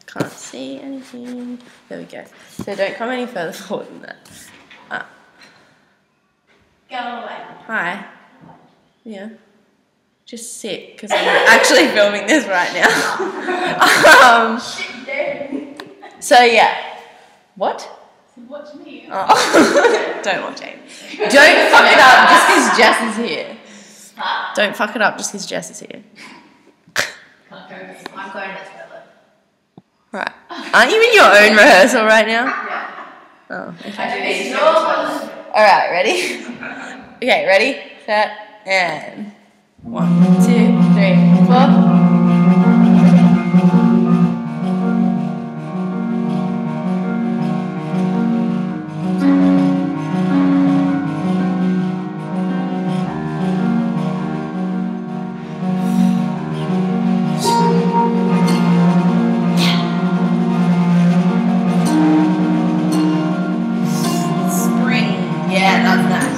Can't see anything. There we go. So don't come any further forward than that. Go away. Hi. Yeah. Just sit, because I'm actually filming this right now. So yeah. What? Watch me. Oh. Don't watch Amy. Don't fuck it up just because Jess is here. Huh? Don't fuck it up just because Jess is here. I'm going to the toilet. Right. Aren't you in your own rehearsal right now? Yeah. Oh, okay. I do need to go to the toilet. Alright, ready? Okay, ready, set, and 1, 2, 3, 4. Yeah, that's nice.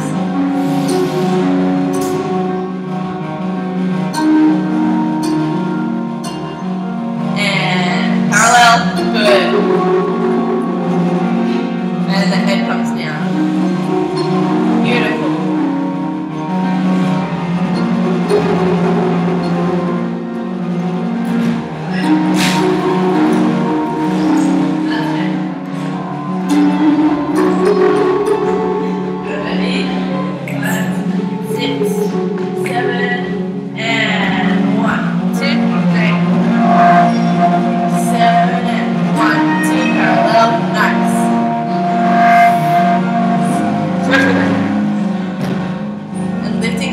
And parallel, good. And the head comes down. Beautiful.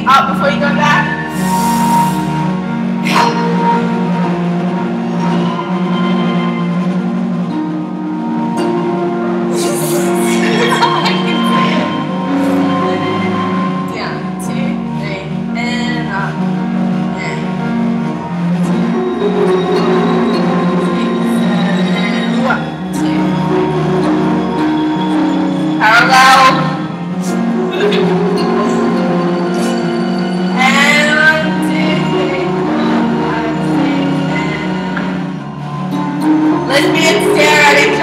Up before you go back. Down, 2, 3, and up, and 2, 6, 7, 1, 2. Parallel. Lesbian stare at each